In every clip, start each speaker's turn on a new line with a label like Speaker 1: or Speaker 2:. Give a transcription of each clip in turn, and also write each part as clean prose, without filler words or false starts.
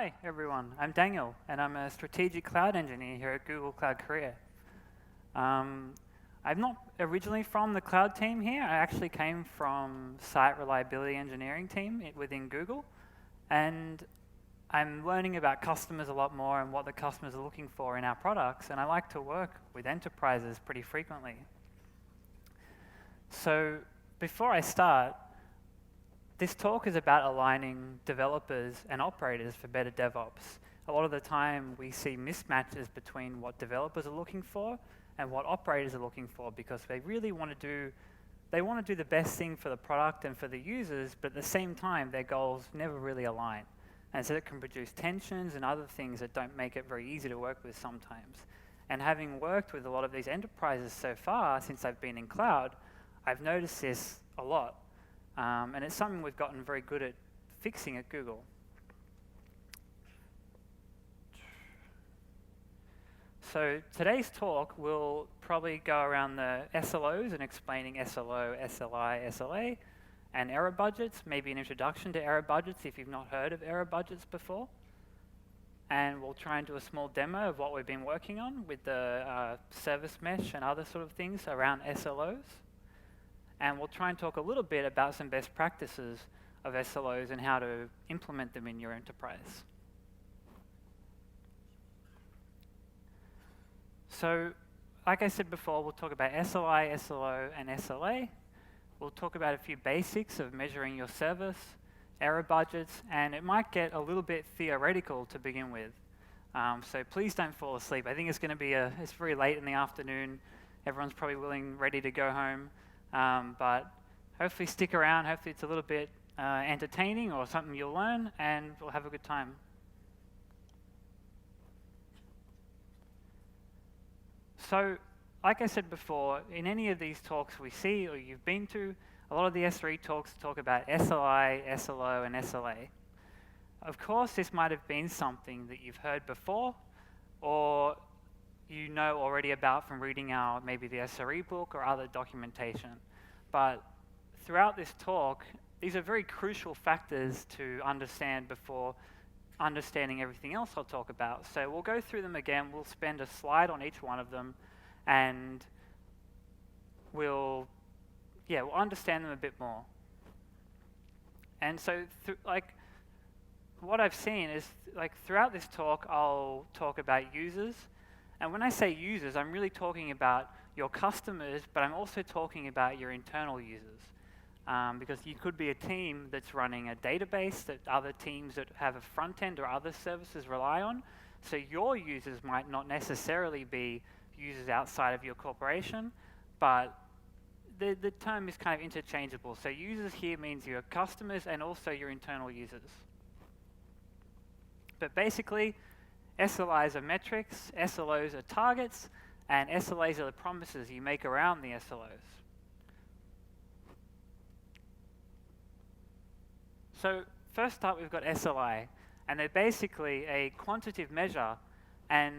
Speaker 1: Hi, everyone. I'm Daniel, and I'm a strategic cloud engineer here at Google Cloud Korea. I'm not originally from the cloud team here. I actually came from site reliability engineering team within Google, and I'm learning about customers a lot more and what the customers are looking for in our products, and I like to work with enterprises pretty frequently. So before I start, this talk is about aligning developers and operators for better DevOps. A lot of the time we see mismatches between what developers are looking for and what operators are looking for, because they really want to do the best thing for the product and for the users, but at the same time their goals never really align. And so it can produce tensions and other things that don't make it very easy to work with sometimes. And having worked with a lot of these enterprises so far since I've been in cloud, I've noticed this a lot. And it's something we've gotten very good at fixing at Google. So today's talk will probably go around the SLOs and explaining SLO, SLI, SLA, and error budgets, maybe an introduction to error budgets if you've not heard of error budgets before. And we'll try and do a small demo of what we've been working on with the service mesh and other sort of things around SLOs. And we'll try and talk a little bit about some best practices of SLOs and how to implement them in your enterprise. So, like I said before, we'll talk about SLI, SLO, and SLA. We'll talk about a few basics of measuring your service, error budgets, and it might get a little bit theoretical to begin with. So please don't fall asleep. I think it's going to be it's very late in the afternoon. Everyone's probably ready to go home. But hopefully stick around. Hopefully it's a little bit entertaining or something you'll learn, and we'll have a good time. So, like I said before, in any of these talks we see or you've been to, a lot of the SRE talks talk about SLI, SLO, and SLA. Of course, this might have been something that you've heard before, or you know already about from reading maybe the SRE book or other documentation. But throughout this talk, these are very crucial factors to understand before understanding everything else I'll talk about. So we'll go through them again. We'll spend a slide on each one of them, and we'll understand them a bit more. And so, what I've seen is, throughout this talk, I'll talk about users. And when I say users, I'm really talking about your customers, but I'm also talking about your internal users. Because you could be a team that's running a database that other teams that have a front end or other services rely on. So your users might not necessarily be users outside of your corporation, but the term is kind of interchangeable. So users here means your customers and also your internal users. But basically, SLIs are metrics, SLOs are targets, and SLAs are the promises you make around the SLOs. So first up, we've got SLI, and they're basically a quantitative measure, and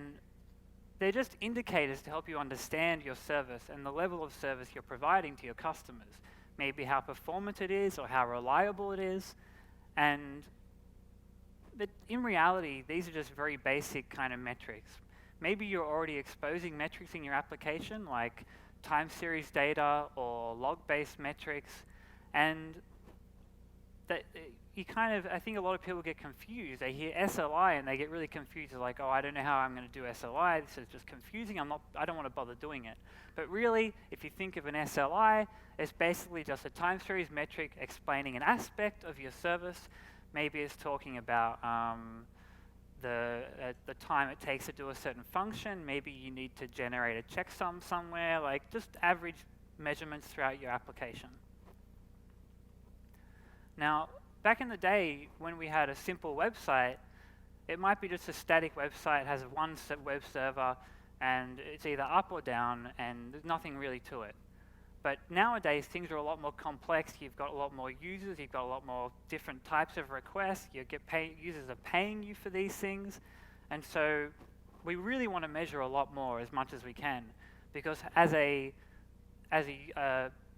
Speaker 1: they're just indicators to help you understand your service and the level of service you're providing to your customers. Maybe how performant it is or how reliable it is, and in reality, these are just very basic kind of metrics. Maybe you're already exposing metrics in your application, like time series data or log-based metrics, and I think a lot of people get confused. They hear SLI and they get really confused. They're like, oh, I don't know how I'm going to do SLI. This is just confusing. I don't want to bother doing it. But really, if you think of an SLI, it's basically just a time series metric explaining an aspect of your service. Maybe it's talking about the time it takes to do a certain function. Maybe you need to generate a checksum somewhere, just average measurements throughout your application. Now, back in the day when we had a simple website, it might be just a static website, has one web server, and it's either up or down, and there's nothing really to it. But nowadays, things are a lot more complex. You've got a lot more users. You've got a lot more different types of requests. Users are paying you for these things. And so we really want to measure a lot more as much as we can. Because as a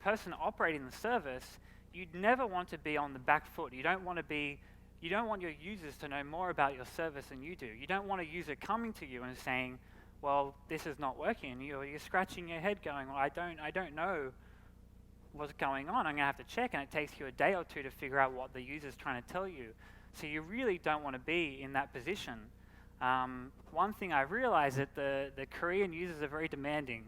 Speaker 1: person operating the service, you'd never want to be on the back foot. You don't want to be you don't want your users to know more about your service than you do. You don't want a user coming to you and saying, well, this is not working. You're scratching your head going, well, I don't know what's going on. I'm going to have to check, and it takes you a day or two to figure out what the user's trying to tell you. So you really don't want to be in that position. One thing I realized that the Korean users are very demanding,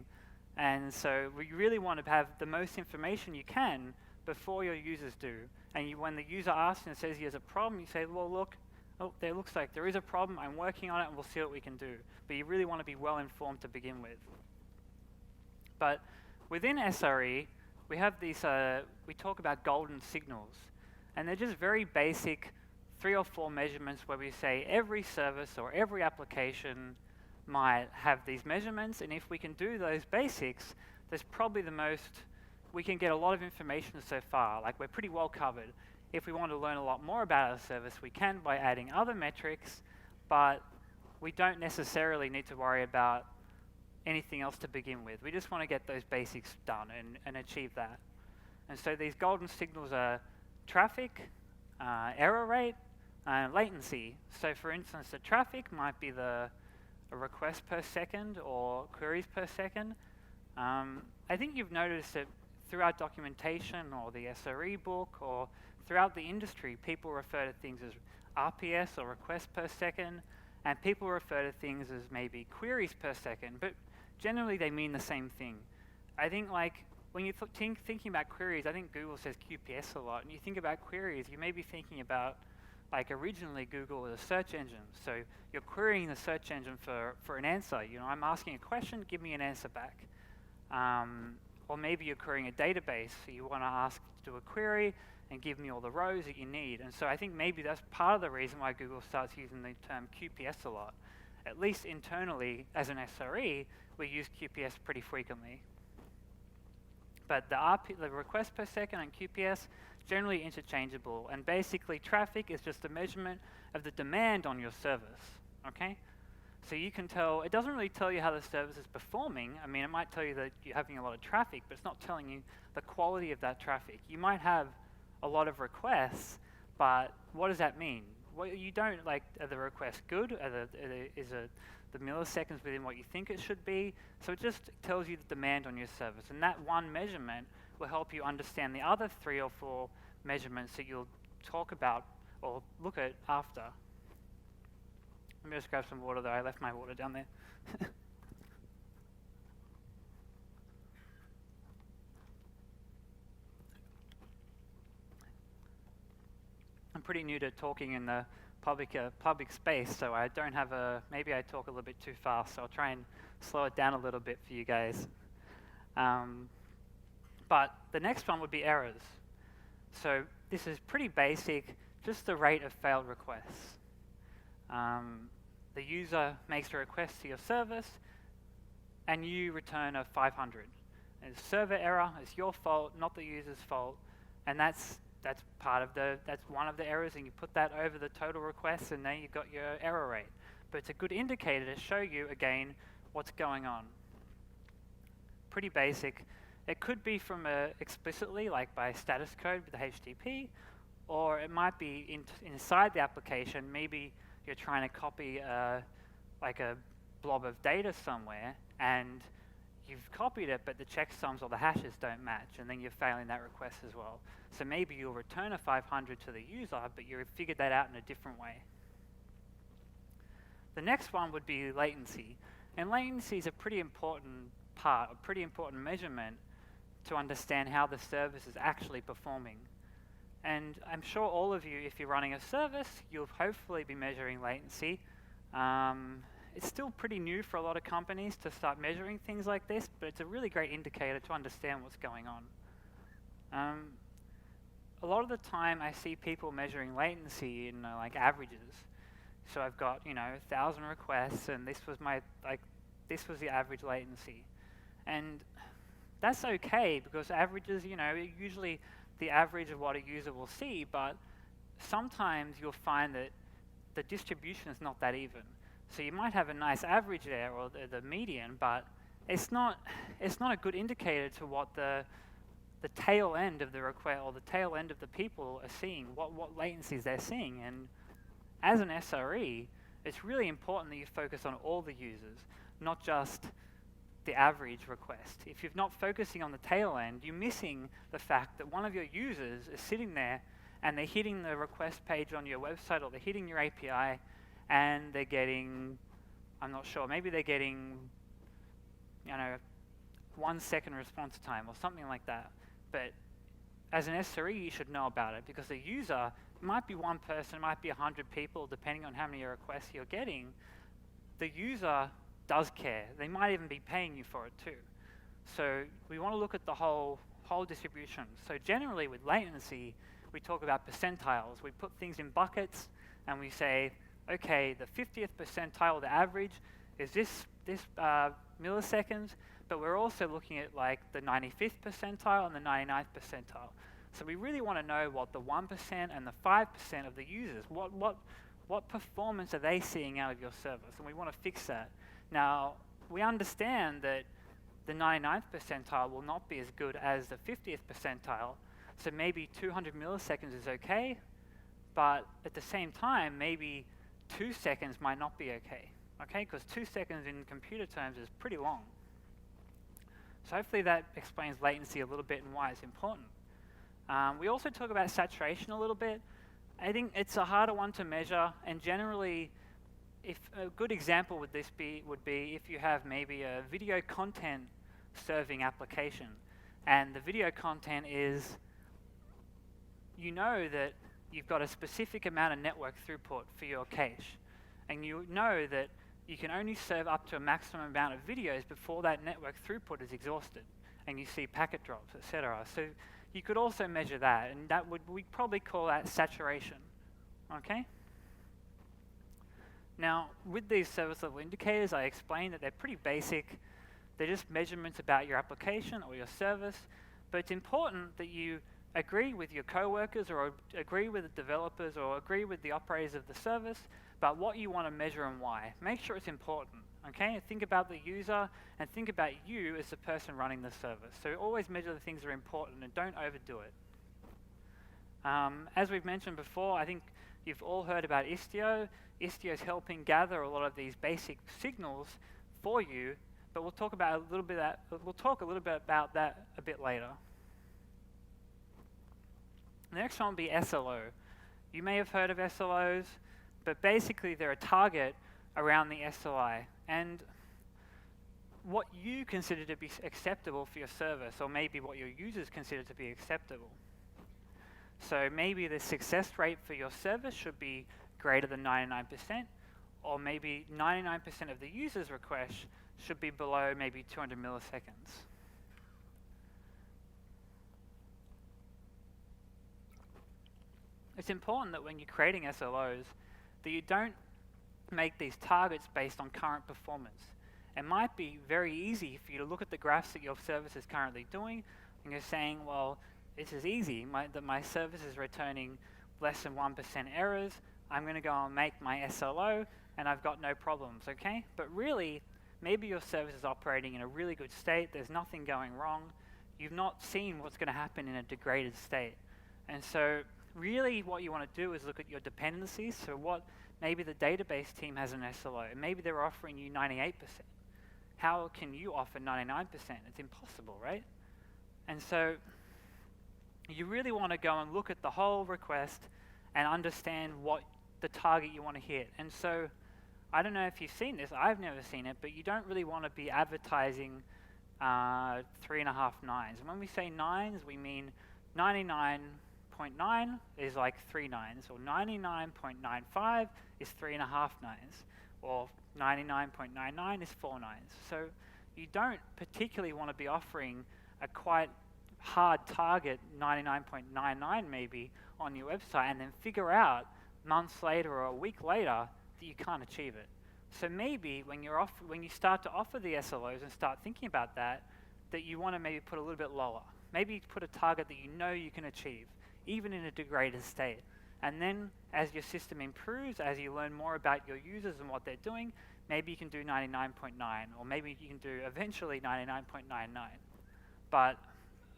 Speaker 1: and so we really want to have the most information you can before your users do. And when the user asks and says he has a problem, you say, well, look, oh, there looks like there is a problem. I'm working on it, and we'll see what we can do. But you really want to be well informed to begin with. But within SRE, we have these, we talk about golden signals, and they're just very basic 3 or 4 measurements where we say every service or every application might have these measurements, and if we can do those basics, there's probably the most, we can get a lot of information so far. Like, we're pretty well covered. If we want to learn a lot more about our service, we can by adding other metrics, but we don't necessarily need to worry about anything else to begin with. We just want to get those basics done and achieve that. And so these golden signals are traffic, error rate, latency. So for instance, the traffic might be a request per second or queries per second. I think you've noticed that throughout documentation or the SRE book or throughout the industry, people refer to things as RPS or requests per second, and people refer to things as maybe queries per second, but generally they mean the same thing. I think like when you're thinking about queries, I think Google says QPS a lot, and you think about queries, you may be thinking about, like originally Google was a search engine, so you're querying the search engine for an answer. You know, I'm asking a question, give me an answer back. Or maybe you're querying a database, so you want to ask to do a query and give me all the rows that you need. And so I think maybe that's part of the reason why Google starts using the term QPS a lot. At least internally, as an SRE, we use QPS pretty frequently. But the request per second and QPS, generally interchangeable. And basically, traffic is just a measurement of the demand on your service, okay? So you can tell, it doesn't really tell you how the service is performing. I mean, it might tell you that you're having a lot of traffic, but it's not telling you the quality of that traffic. You might have a lot of requests, but what does that mean? Well, you don't, like, are the requests good? Is the milliseconds within what you think it should be? So it just tells you the demand on your service. And that one measurement will help you understand the other 3 or 4 measurements that you'll talk about or look at after. Let me just grab some water though, I left my water down there. I'm pretty new to talking in the public space, so I don't have maybe I talk a little bit too fast, so I'll try and slow it down a little bit for you guys. But the next one would be errors. So this is pretty basic, just the rate of failed requests. The user makes a request to your service, and you return a 500. It's server error, it's your fault, not the user's fault, and that's one of the errors, and you put that over the total requests, and then you've got your error rate. But it's a good indicator to show you, again, what's going on. Pretty basic. It could be from explicitly, like by status code with the HTTP, or it might be inside the application. Maybe you're trying to copy like a blob of data somewhere, and you've copied it, but the checksums or the hashes don't match, and then you're failing that request as well. So maybe you'll return a 500 to the user, but you figured that out in a different way. The next one would be latency. And latency is a pretty important part, a pretty important measurement to understand how the service is actually performing. And I'm sure all of you, if you're running a service, you'll hopefully be measuring latency. It's still pretty new for a lot of companies to start measuring things like this, but it's a really great indicator to understand what's going on. A lot of the time I see people measuring latency in like averages. So I've got, 1,000 requests, and this was the average latency. And that's okay, because averages, usually the average of what a user will see, but sometimes you'll find that the distribution is not that even. So you might have a nice average there, or the median, but it's not a good indicator to what the the tail end of the request, or the tail end of the people are seeing, what latencies they're seeing. And as an SRE, it's really important that you focus on all the users, not just the average request. If you're not focusing on the tail end, you're missing the fact that one of your users is sitting there and they're hitting the request page on your website, or they're hitting your API, and they're getting, I'm not sure, maybe they're getting, 1 second response time or something like that. But as an SRE, you should know about it, because the user might be one person, might be 100 people, depending on how many requests you're getting. The user does care. They might even be paying you for it too. So we want to look at the whole distribution. So generally with latency, we talk about percentiles. We put things in buckets and we say, okay, the 50th percentile, the average, is this milliseconds, but we're also looking at like the 95th percentile and the 99th percentile. So we really want to know what the 1% and the 5% of the users, what performance are they seeing out of your service, and we want to fix that. Now, we understand that the 99th percentile will not be as good as the 50th percentile, so maybe 200 milliseconds is okay, but at the same time, maybe 2 seconds might not be okay, because 2 seconds in computer terms is pretty long. So hopefully that explains latency a little bit and why it's important. We also talk about saturation a little bit. I think it's a harder one to measure, and generally, if a good example would be if you have maybe a video content serving application, and the video content is, you know that you've got a specific amount of network throughput for your cache, and you know that you can only serve up to a maximum amount of videos before that network throughput is exhausted, and you see packet drops, etc. So you could also measure that, and we'd probably call that saturation, okay? Now, with these service level indicators, I explained that they're pretty basic. They're just measurements about your application or your service, but it's important that you agree with your coworkers, or agree with the developers, or agree with the operators of the service about what you want to measure and why. Make sure it's important, okay? Think about the user and think about you as the person running the service. So always measure the things that are important and don't overdo it. As we've mentioned before, I think you've all heard about Istio. Istio is helping gather a lot of these basic signals for you, but we'll talk a little bit about that a bit later. The next one will be SLO. You may have heard of SLOs, but basically they're a target around the SLI. And what you consider to be acceptable for your service, or maybe what your users consider to be acceptable. So maybe the success rate for your service should be greater than 99%, or maybe 99% of the user's requests should be below maybe 200 milliseconds. It's important that when you're creating SLOs, that you don't make these targets based on current performance. It might be very easy for you to look at the graphs that your service is currently doing, and you're saying, well, this is easy, that my service is returning less than 1% errors. I'm going to go and make my SLO, and I've got no problems, okay? But really, maybe your service is operating in a really good state. There's nothing going wrong. You've not seen what's going to happen in a degraded state. And so really what you want to do is look at your dependencies. So what maybe the database team has an SLO. Maybe they're offering you 98%. How can you offer 99%? It's impossible, right? And so you really want to go and look at the whole request and understand what the target you want to hit. And so I don't know if you've seen this. I've never seen it, but you don't really want to be advertising 3.5 nines. And when we say nines, we mean 99.9 is like 3 nines, or 99.95 is 3.5 nines, or 99.99 is 4 nines. So you don't particularly want to be offering a quite hard target, 99.99 maybe, on your website, and then figure out months later or a week later that you can't achieve it. So maybe when you start to offer the SLOs and start thinking about that you want to maybe put a little bit lower. Maybe put a target that you know you can achieve, even in a degraded state. And then as your system improves, as you learn more about your users and what they're doing, maybe you can do 99.9, or maybe you can do eventually 99.99. But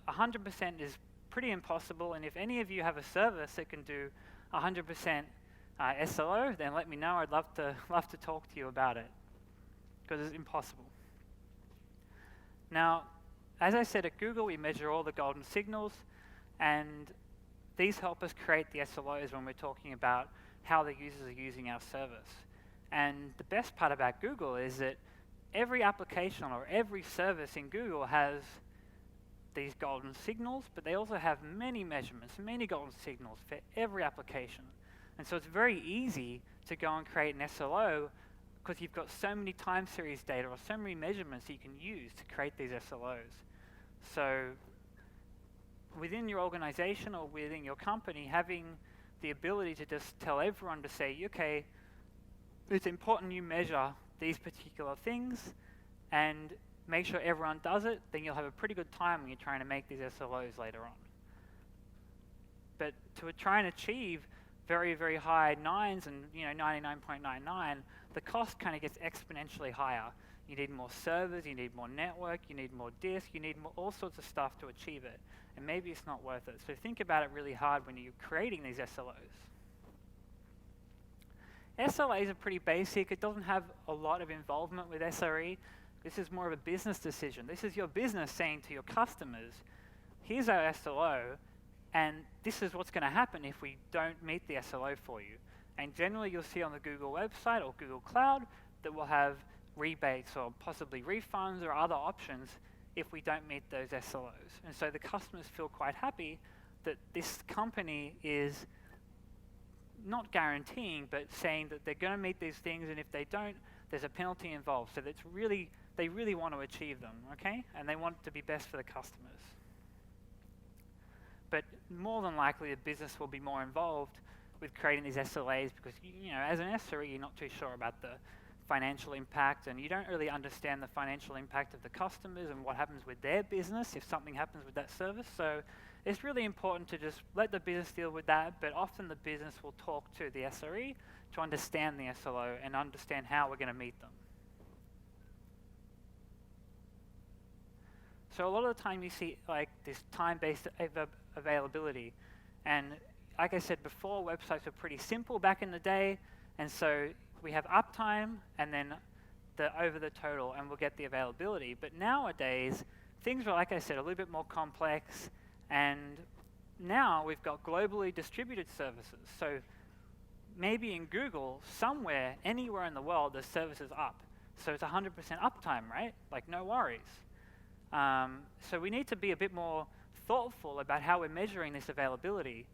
Speaker 1: 100% is pretty impossible, and if any of you have a service that can do 100% SLO, then let me know. I'd love to talk to you about it, because it's impossible. Now, as I said, at Google, we measure all the golden signals, and these help us create the SLOs when we're talking about how the users are using our service. And the best part about Google is that every application or every service in Google has these golden signals, but they also have many measurements, many golden signals for every application. And so it's very easy to go and create an SLO because you've got so many time series data or so many measurements that you can use to create these SLOs. So within your organization or within your company, having the ability to just tell everyone to say, okay, it's important you measure these particular things and make sure everyone does it, then you'll have a pretty good time when you're trying to make these SLOs later on. But to try and achieve very, very high nines and 99.99, the cost kind of gets exponentially higher. You need more servers, you need more network, you need more disk, you need all sorts of stuff to achieve it. And maybe it's not worth it. So think about it really hard when you're creating these SLOs. SLAs are pretty basic. It doesn't have a lot of involvement with SRE. This is more of a business decision. This is your business saying to your customers, here's our SLO, and this is what's going to happen if we don't meet the SLO for you. And generally you'll see on the Google website or Google Cloud that we'll have rebates or possibly refunds or other options if we don't meet those SLOs. And so the customers feel quite happy that this company is not guaranteeing, but saying that they're going to meet these things, and if they don't, there's a penalty involved. So that's really, they really want to achieve them, okay? And they want it to be best for the customers. But more than likely, the business will be more involved with creating these SLAs because, as an SRE, you're not too sure about the financial impact, and you don't really understand the financial impact of the customers and what happens with their business if something happens with that service. So it's really important to just let the business deal with that, but often the business will talk to the SRE to understand the SLO and understand how we're going to meet them. So a lot of the time you see like this time-based availability, and like I said before, websites were pretty simple back in the day, and so we have uptime and then the over the total, and we'll get the availability. But nowadays, things are, like I said, a little bit more complex, and now we've got globally distributed services. So maybe in Google, somewhere, anywhere in the world, the service is up. So it's 100% uptime, right? Like, no worries. So we need to be a bit more thoughtful about how we're measuring this availability.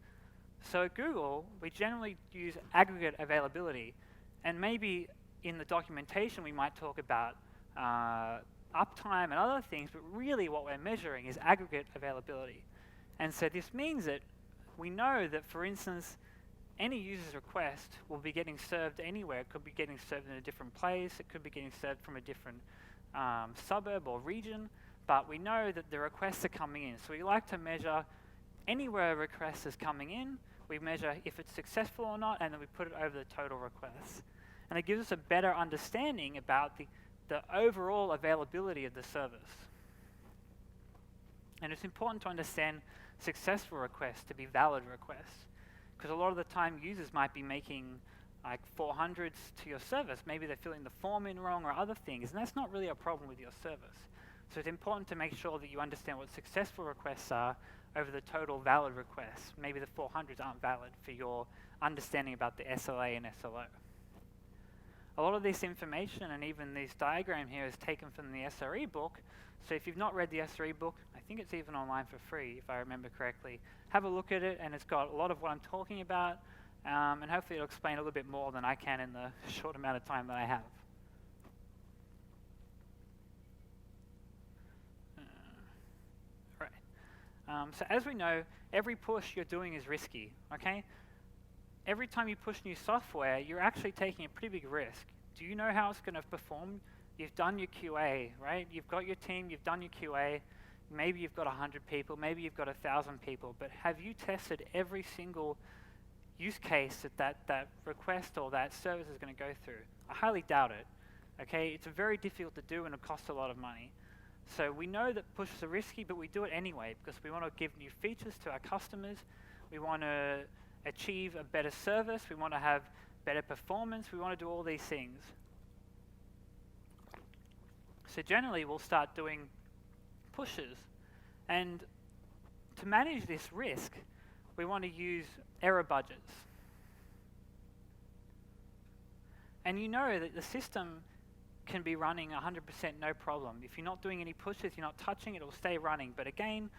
Speaker 1: So at Google, we generally use aggregate availability. And maybe in the documentation, we might talk about uptime and other things, but really what we're measuring is aggregate availability. And so this means that we know that, for instance, any user's request will be getting served anywhere. It could be getting served in a different place. It could be getting served from a different suburb or region. But we know that the requests are coming in. So we like to measure anywhere a request is coming in. We measure if it's successful or not, and then we put it over the total requests. And it gives us a better understanding about the overall availability of the service. And it's important to understand successful requests to be valid requests, because a lot of the time users might be making like 400s to your service. Maybe they're filling the form in wrong or other things, and that's not really a problem with your service. So it's important to make sure that you understand what successful requests are over the total valid requests. Maybe the 400s aren't valid for your understanding about the SLA and SLO. A lot of this information and even this diagram here is taken from the SRE book. So if you've not read the SRE book, I think it's even online for free, if I remember correctly. Have a look at it, and it's got a lot of what I'm talking about, and hopefully it'll explain a little bit more than I can in the short amount of time that I have. So as we know, every push you're doing is risky, okay? Every time you push new software, you're actually taking a pretty big risk. Do you know how it's going to perform? You've done your QA, right? You've got your team, you've done your QA. Maybe you've got 100 people, maybe you've got 1,000 people, but have you tested every single use case that request or that service is going to go through? I highly doubt it, okay? It's very difficult to do, and it costs a lot of money. So we know that pushes are risky, but we do it anyway because we want to give new features to our customers. We want to achieve a better service. We want to have better performance. We want to do all these things. So generally, we'll start doing pushes. And to manage this risk, we want to use error budgets. And you know that the system can be running 100% no problem. If you're not doing any pushes, you're not touching it, it'll stay running. But again,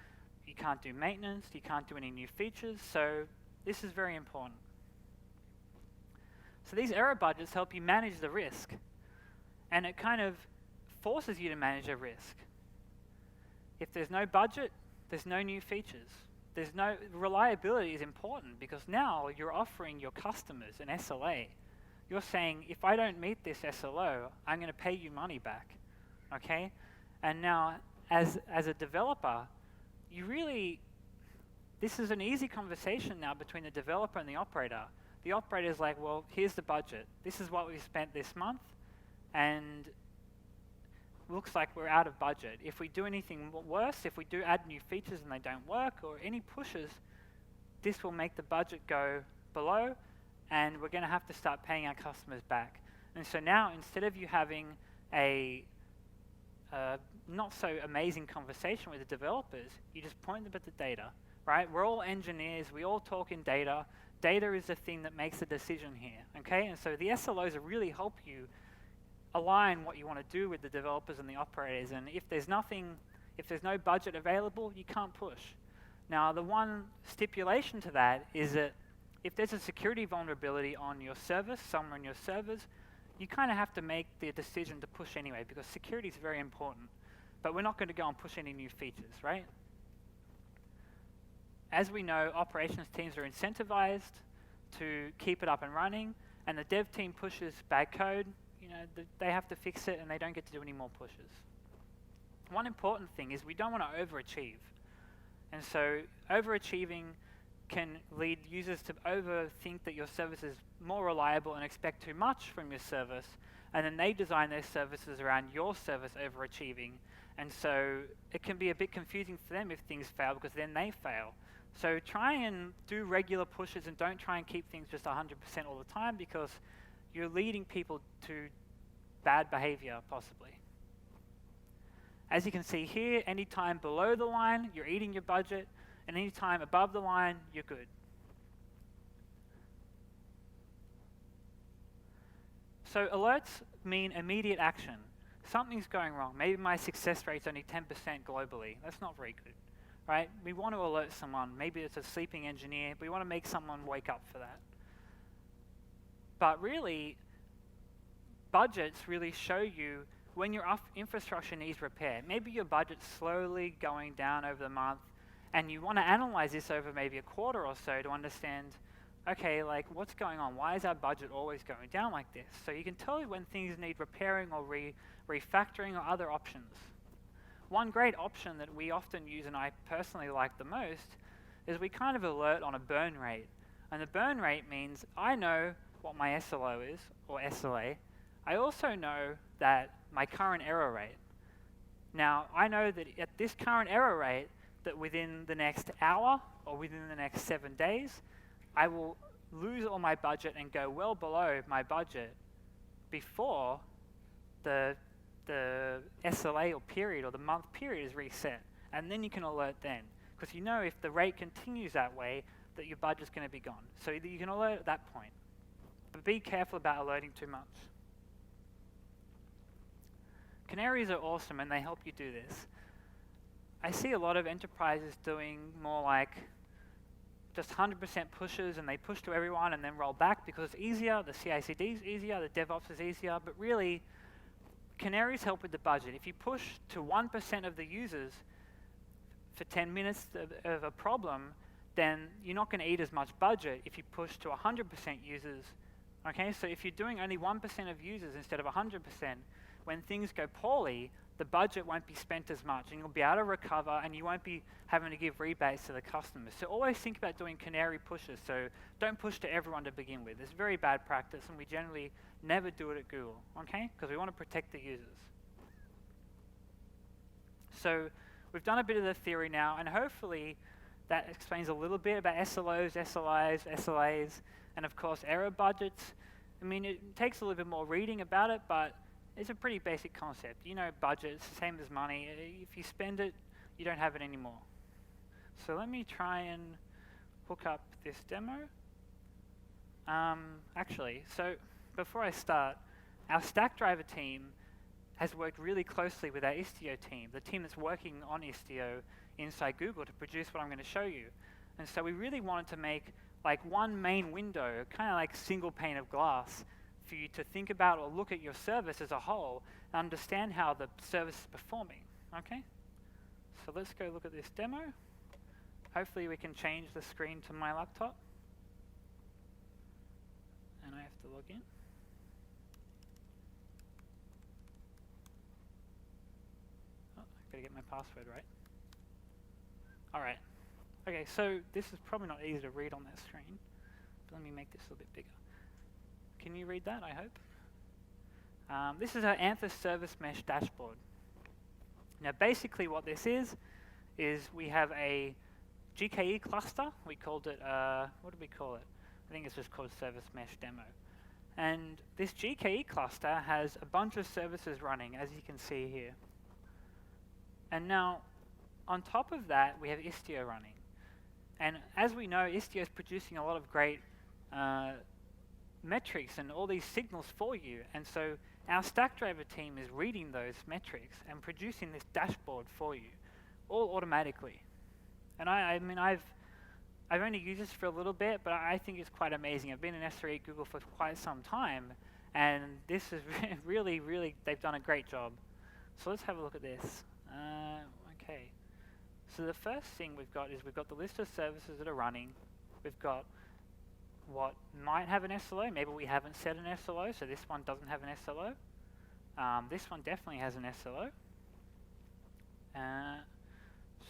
Speaker 1: you can't do maintenance, you can't do any new features, so this is very important. So these error budgets help you manage the risk. And it kind of forces you to manage a risk. If there's no budget, there's no new features. Reliability is important because now you're offering your customers an SLA. You're saying, if I don't meet this SLO, I'm going to pay you money back, okay? And now, as a developer, this is an easy conversation now between the developer and the operator. The operator's like, well, here's the budget. This is what we spent this month, and looks like we're out of budget. If we do anything worse, if we do add new features and they don't work, or any pushes, this will make the budget go below, and we're going to have to start paying our customers back. And so now, instead of you having a not so amazing conversation with the developers, you just point them at the data, right? We're all engineers, we all talk in data. Data is the thing that makes the decision here, okay? And so the SLOs really help you align what you want to do with the developers and the operators. And if there's no budget available, you can't push. Now, the one stipulation to that is that if there's a security vulnerability on your service, somewhere on your servers, you kind of have to make the decision to push anyway because security is very important. But we're not going to go and push any new features, right? As we know, operations teams are incentivized to keep it up and running, and the dev team pushes bad code. They have to fix it and they don't get to do any more pushes. One important thing is we don't want to overachieve. And so overachieving can lead users to overthink that your service is more reliable and expect too much from your service, and then they design their services around your service overachieving. And so it can be a bit confusing for them if things fail because then they fail. So try and do regular pushes and don't try and keep things just 100% all the time because you're leading people to bad behavior, possibly. As you can see here, any time below the line, you're eating your budget, and any time above the line, you're good. So alerts mean immediate action. Something's going wrong. Maybe my success rate's only 10% globally. That's not very good, right? We want to alert someone. Maybe it's a sleeping engineer. We want to make someone wake up for that. But really, budgets really show you when your infrastructure needs repair. Maybe your budget's slowly going down over the month, and you want to analyze this over maybe a quarter or so to understand, okay, like what's going on? Why is our budget always going down like this? So you can tell when things need repairing or refactoring or other options. One great option that we often use, and I personally like the most, is we kind of alert on a burn rate. And the burn rate means I know what my SLO is, or SLA. I also know that my current error rate. Now, I know that at this current error rate, that within the next hour or within the next 7 days, I will lose all my budget and go well below my budget before the SLA or period or the month period is reset. And then you can alert then. Because you know if the rate continues that way, that your budget's going to be gone. So you can alert at that point. But be careful about alerting too much. Canaries are awesome and they help you do this. I see a lot of enterprises doing more like just 100% pushes and they push to everyone and then roll back because it's easier, the CI/CD is easier, the DevOps is easier, but really, canaries help with the budget. If you push to 1% of the users for 10 minutes of a problem, then you're not going to eat as much budget if you push to 100% users. Okay, so if you're doing only 1% of users instead of 100%, when things go poorly, the budget won't be spent as much and you'll be able to recover and you won't be having to give rebates to the customers. So always think about doing canary pushes. So don't push to everyone to begin with. It's very bad practice and we generally never do it at Google, okay? Because we want to protect the users. So we've done a bit of the theory now, and hopefully that explains a little bit about SLOs, SLIs, SLAs, and of course error budgets. I mean, it takes a little bit more reading about it, but it's a pretty basic concept. You know, budgets, same as money. If you spend it, you don't have it anymore. So let me try and hook up this demo. Actually, so before I start, our Stackdriver team has worked really closely with our Istio team, the team that's working on Istio inside Google to produce what I'm going to show you. And so we really wanted to make like one main window, kind of like single pane of glass, for you to think about or look at your service as a whole and understand how the service is performing, okay? So let's go look at this demo. Hopefully we can change the screen to my laptop. And I have to log in. Oh, I've got to get my password right. All right. Okay, so this is probably not easy to read on that screen. But let me make this a little bit bigger. Can you read that, I hope? This is our Anthro service mesh dashboard. Now basically what this is we have a GKE cluster. We called it, what did we call it? I think it's just called service mesh demo. And this GKE cluster has a bunch of services running, as you can see here. And now, on top of that, we have Istio running. And as we know, Istio is producing a lot of great metrics and all these signals for you. And so our Stackdriver team is reading those metrics and producing this dashboard for you, all automatically. And I mean, I've only used this for a little bit, but I think it's quite amazing. I've been in SRE at Google for quite some time, and this is really, really, they've done a great job. So let's have a look at this. Okay. So the first thing we've got the list of services that are running. We've got what might have an SLO. Maybe we haven't set an SLO, so this one doesn't have an SLO. This one definitely has an SLO.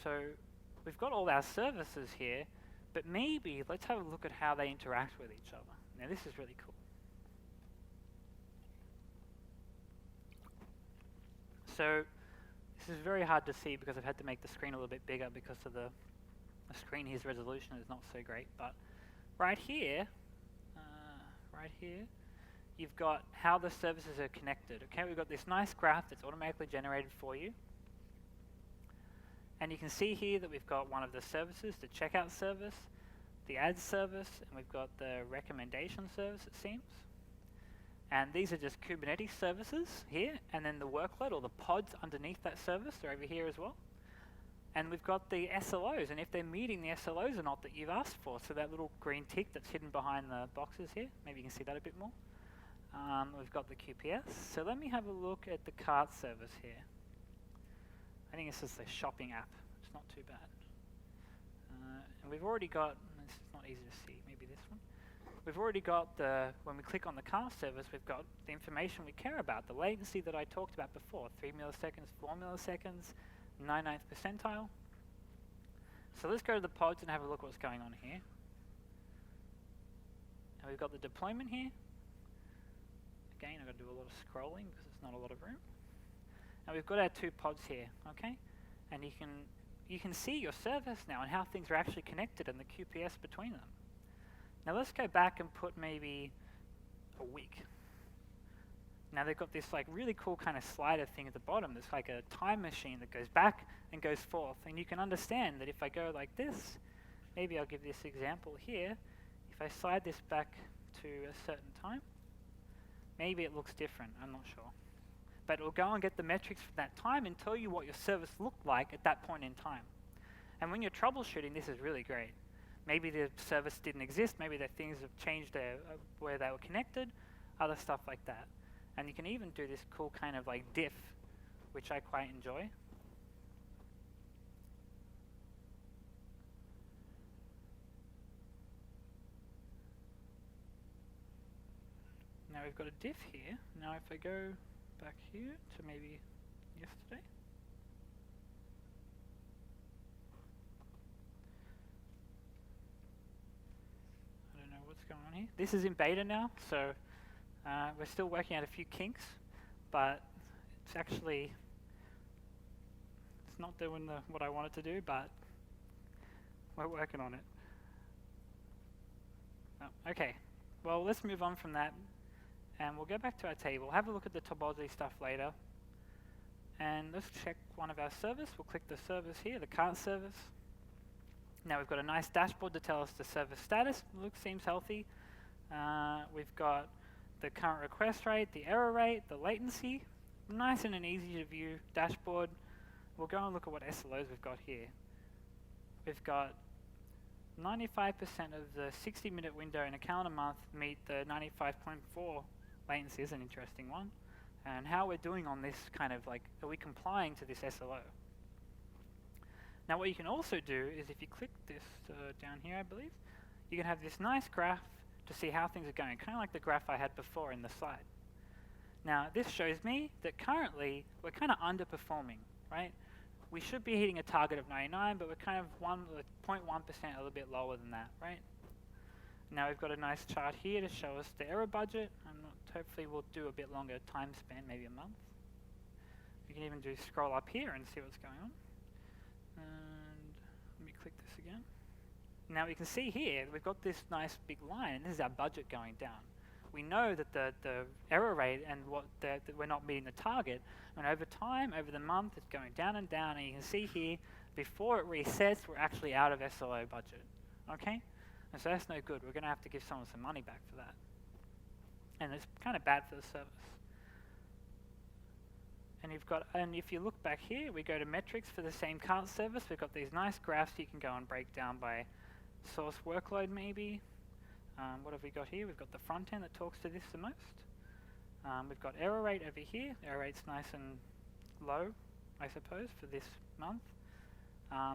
Speaker 1: So we've got all our services here, but maybe let's have a look at how they interact with each other. Now this is really cool. So this is very hard to see because I've had to make the screen a little bit bigger because of the screen here's resolution is not so great. But right here, you've got how the services are connected. Okay, we've got this nice graph that's automatically generated for you. And you can see here that we've got one of the services, the checkout service, the ads service, and we've got the recommendation service, it seems. And these are just Kubernetes services here, and then the workload or the pods underneath that service are over here as well. And we've got the SLOs, and if they're meeting the SLOs or not that you've asked for, so that little green tick that's hidden behind the boxes here, maybe you can see that a bit more. We've got the QPS. So let me have a look at the cart service here. I think this is the shopping app. It's not too bad. And we've already got, this is not easy to see, maybe this one. We've already got when we click on the cart service, we've got the information we care about, the latency that I talked about before, 3 milliseconds, 4 milliseconds, 99th percentile. So let's go to the pods and have a look at what's going on here. And we've got the deployment here. Again, I've got to do a lot of scrolling because there's not a lot of room. And we've got our two pods here, okay? And you can see your service now and how things are actually connected and the QPS between them. Now let's go back and put maybe a week. Now they've got this like really cool kind of slider thing at the bottom. There's like a time machine that goes back and goes forth. And you can understand that if I go like this, maybe I'll give this example here. If I slide this back to a certain time, maybe it looks different, I'm not sure. But it will go and get the metrics from that time and tell you what your service looked like at that point in time. And when you're troubleshooting, this is really great. Maybe the service didn't exist, maybe the things have changed where they were connected, other stuff like that. And you can even do this cool kind of like diff, which I quite enjoy. Now we've got a diff here. Now if I go back here to maybe yesterday. I don't know what's going on here. This is in beta now, so we're still working out a few kinks, but it's It's not doing what I want it to do, but we're working on it. Oh, okay, well, let's move on from that, and we'll go back to our table. Have a look at the topology stuff later, and let's check one of our servers. We'll click the service here, the cart service. Now we've got a nice dashboard to tell us the service status. Looks, seems healthy. We've got the current request rate, the error rate, the latency. Nice and an easy to view dashboard. We'll go and look at what SLOs we've got here. We've got 95% of the 60-minute window in a calendar month meet the 95.4 latency is an interesting one. And how we're doing on this kind of like, are we complying to this SLO? Now what you can also do is if you click this down here, I believe, you can have this nice graph to see how things are going, kind of like the graph I had before in the slide. Now this shows me that currently we're kind of underperforming, right? We should be hitting a target of 99, but we're kind of 0.1% a little bit lower than that, right? Now we've got a nice chart here to show us the error budget. Hopefully we'll do a bit longer time span, maybe a month. We can even do scroll up here and see what's going on. And let me click this again. Now we can see here, we've got this nice big line, and this is our budget going down. We know that the error rate and that we're not meeting the target, and over time, over the month, it's going down, and you can see here, before it resets, we're actually out of SLO budget, okay? And so that's no good. We're gonna have to give someone some money back for that. And it's kind of bad for the service. And if you look back here, we go to metrics for the same cart service. We've got these nice graphs you can go and break down by source workload maybe. What have we got here? We've got the front end that talks to this the most. We've got error rate over here. Error rate's nice and low, I suppose, for this month.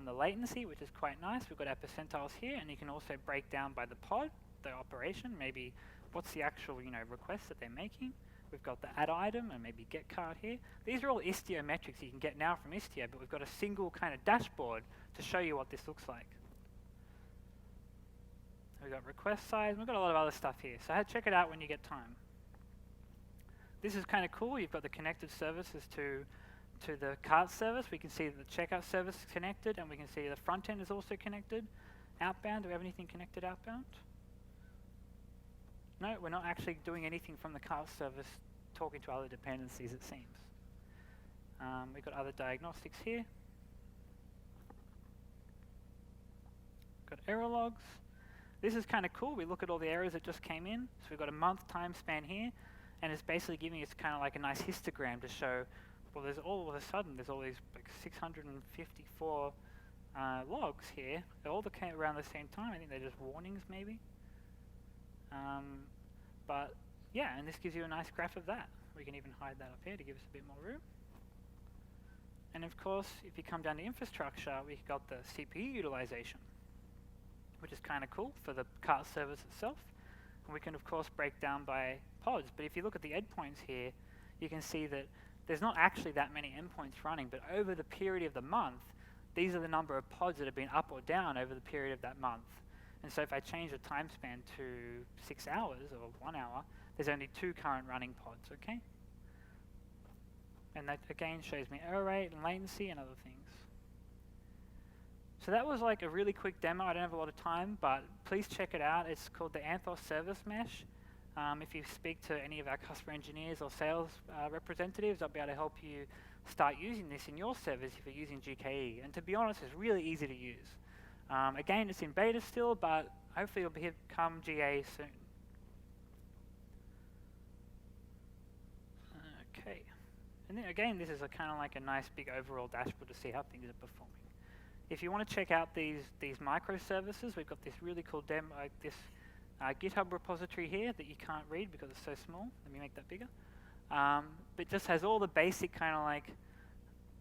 Speaker 1: The latency, which is quite nice. We've got our percentiles here, and you can also break down by the pod, the operation, maybe what's the actual request that they're making. We've got the add item and maybe get card here. These are all Istio metrics you can get now from Istio, but we've got a single kind of dashboard to show you what this looks like. We've got request size, we've got a lot of other stuff here, so check it out when you get time. This is kind of cool. You've got the connected services to the cart service. We can see that the checkout service is connected, and we can see the front end is also connected. Outbound, do we have anything connected outbound? No, we're not actually doing anything from the cart service talking to other dependencies, it seems. We've got other diagnostics here. Got error logs. This is kind of cool. We look at all the errors that just came in. So we've got a month time span here, and it's basically giving us kind of like a nice histogram to show, well, there's all of a sudden, there's all these like 654 logs here. They all came around the same time. I think they're just warnings maybe. But yeah, and this gives you a nice graph of that. We can even hide that up here to give us a bit more room. And of course, if you come down to infrastructure, we've got the CPU utilization, which is kind of cool for the cart service itself. And we can of course break down by pods. But if you look at the endpoints here, you can see that there's not actually that many endpoints running, but over the period of the month, these are the number of pods that have been up or down over the period of that month. And so if I change the time span to 6 hours or 1 hour, there's only 2 current running pods, okay? And that again shows me error rate and latency and other things. So that was like a really quick demo. I don't have a lot of time, but please check it out. It's called the Anthro Service Mesh. If you speak to any of our customer engineers or sales representatives, I'll be able to help you start using this in your servers if you're using GKE. And to be honest, it's really easy to use. Again, it's in beta still, but hopefully it'll become GA soon. Okay. And then again, this is a kind of like a nice big overall dashboard to see how things are performing. If you want to check out these microservices, we've got this really cool demo, this GitHub repository here that you can't read because it's so small. Let me make that bigger. But it just has all the basic kind of like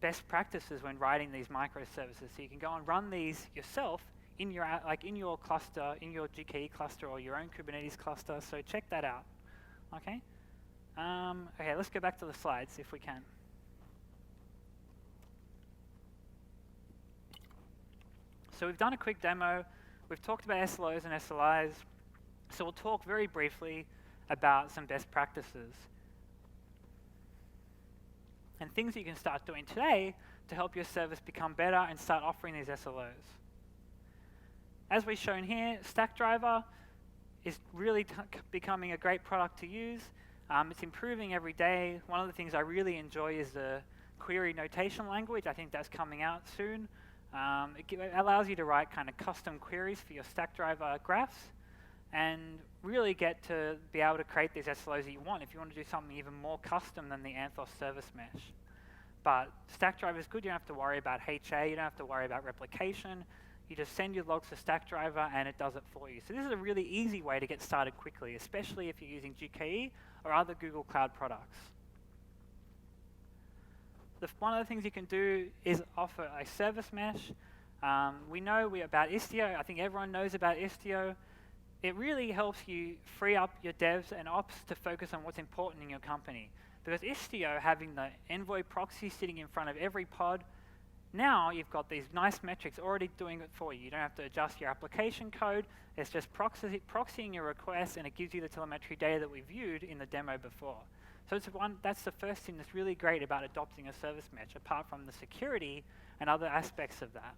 Speaker 1: best practices when writing these microservices. So you can go and run these yourself in your cluster, in your GKE cluster or your own Kubernetes cluster. So check that out. Okay. Okay, let's go back to the slides if we can. So we've done a quick demo. We've talked about SLOs and SLIs. So we'll talk very briefly about some best practices and things that you can start doing today to help your service become better and start offering these SLOs. As we've shown here, Stackdriver is really becoming a great product to use. It's improving every day. One of the things I really enjoy is the query notation language. I think that's coming out soon. It allows you to write kind of custom queries for your Stackdriver graphs and really get to be able to create these SLOs that you want if you want to do something even more custom than the Anthro service mesh. But Stackdriver is good. You don't have to worry about HA. You don't have to worry about replication. You just send your logs to Stackdriver and it does it for you. So this is a really easy way to get started quickly, especially if you're using GKE or other Google Cloud products. One of the things you can do is offer a service mesh. We know about Istio. I think everyone knows about Istio. It really helps you free up your devs and ops to focus on what's important in your company. Because Istio, having the Envoy proxy sitting in front of every pod, now you've got these nice metrics already doing it for you. You don't have to adjust your application code. It's just proxying your requests, and it gives you the telemetry data that we viewed in the demo before. So that's the first thing that's really great about adopting a service mesh, apart from the security and other aspects of that.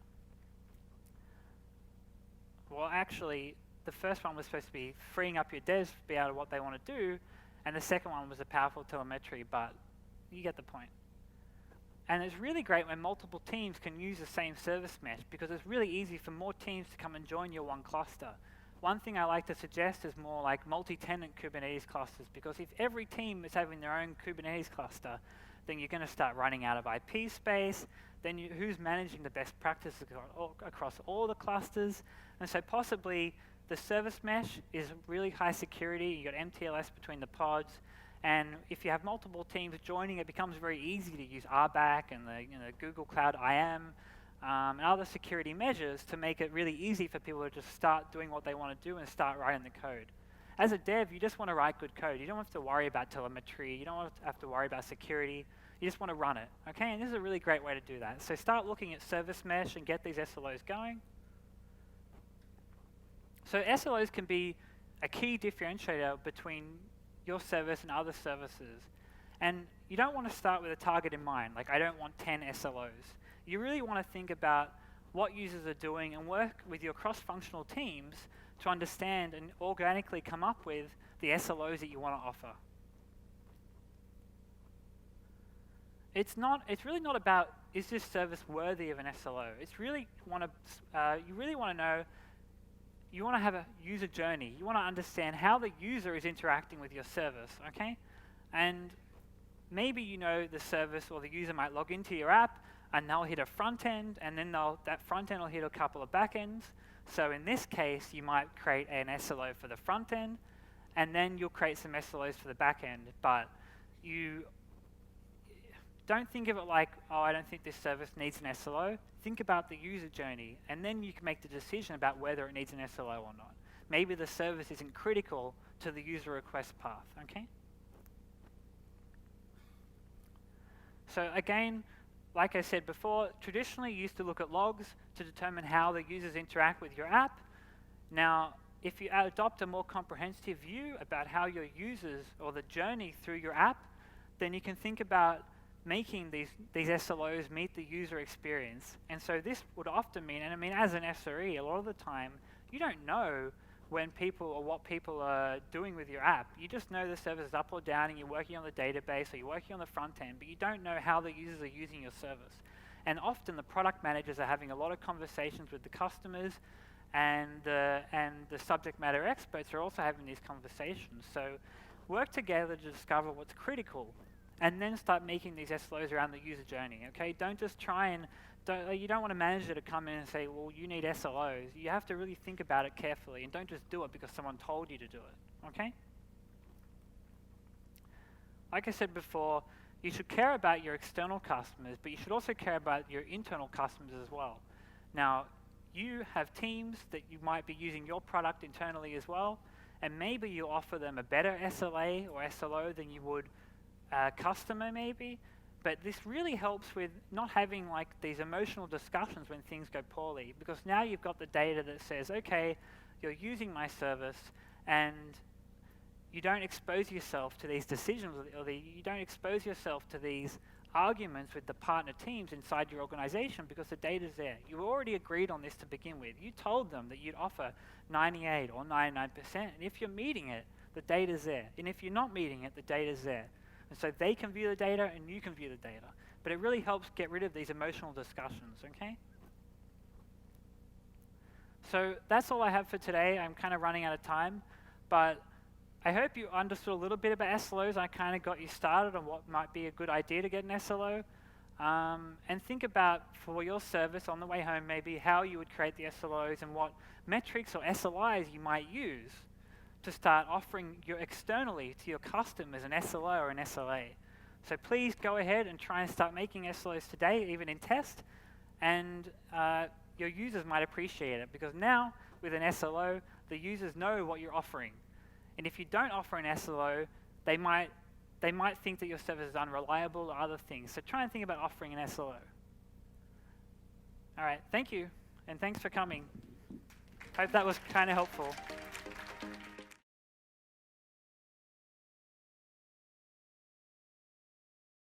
Speaker 1: Well, actually, the first one was supposed to be freeing up your devs to be able to what they want to do, and the second one was the powerful telemetry, but you get the point. And it's really great when multiple teams can use the same service mesh, because it's really easy for more teams to come and join your one cluster. One thing I like to suggest is more like multi-tenant Kubernetes clusters, because if every team is having their own Kubernetes cluster, then you're going to start running out of IP space. Then who's managing the best practices across all the clusters? And so possibly the service mesh is really high security. You've got MTLS between the pods. And if you have multiple teams joining, it becomes very easy to use RBAC and the Google Cloud IAM and other security measures to make it really easy for people to just start doing what they want to do and start writing the code. As a dev, you just want to write good code. You don't have to worry about telemetry. You don't have to worry about security. You just want to run it, okay? And this is a really great way to do that. So start looking at service mesh and get these SLOs going. So SLOs can be a key differentiator between your service and other services. And you don't want to start with a target in mind, like I don't want 10 SLOs. You really want to think about what users are doing and work with your cross-functional teams to understand and organically come up with the SLOs that you want to offer. It's really not about, is this service worthy of an SLO? It's really you really want to know, you want to have a user journey. You want to understand how the user is interacting with your service, okay? And maybe you know the service or the user might log into your app and they'll hit a front end, and then that front end will hit a couple of back ends. So in this case, you might create an SLO for the front end, and then you'll create some SLOs for the back end. But you don't think of it like, oh, I don't think this service needs an SLO. Think about the user journey, and then you can make the decision about whether it needs an SLO or not. Maybe the service isn't critical to the user request path, okay? So again, like I said before, traditionally you used to look at logs to determine how the users interact with your app. Now, if you adopt a more comprehensive view about how your users or the journey through your app, then you can think about making these SLOs meet the user experience. And so this would often mean, and I mean as an SRE, a lot of the time, you don't know when people or what people are doing with your app. You just know the service is up or down and you're working on the database or you're working on the front end, but you don't know how the users are using your service. And often the product managers are having a lot of conversations with the customers, and the subject matter experts are also having these conversations. So work together to discover what's critical and then start making these SLOs around the user journey, okay? Don't just try and, you don't want a manager to come in and say, well, you need SLOs. You have to really think about it carefully and don't just do it because someone told you to do it, okay? Like I said before, you should care about your external customers, but you should also care about your internal customers as well. Now, you have teams that you might be using your product internally as well, and maybe you offer them a better SLA or SLO than you would a customer maybe, but this really helps with not having like these emotional discussions when things go poorly, because now you've got the data that says, okay, you're using my service and you don't expose yourself to these decisions, or you don't expose yourself to these arguments with the partner teams inside your organization because the data's there. You already agreed on this to begin with. You told them that you'd offer 98 or 99%, and if you're meeting it, the data's there. And if you're not meeting it, the data's there. And so they can view the data and you can view the data. But it really helps get rid of these emotional discussions, okay? So that's all I have for today. I'm kind of running out of time, but I hope you understood a little bit about SLOs. I kind of got you started on what might be a good idea to get an SLO. And think about, for your service on the way home, maybe how you would create the SLOs and what metrics or SLIs you might use to start offering externally to your customers an SLO or an SLA. So please go ahead and try and start making SLOs today, even in test, and your users might appreciate it, because now with an SLO, the users know what you're offering. And if you don't offer an SLO, they might think that your service is unreliable or other things. So try and think about offering an SLO. All right, thank you, and thanks for coming. Hope that was kind of helpful.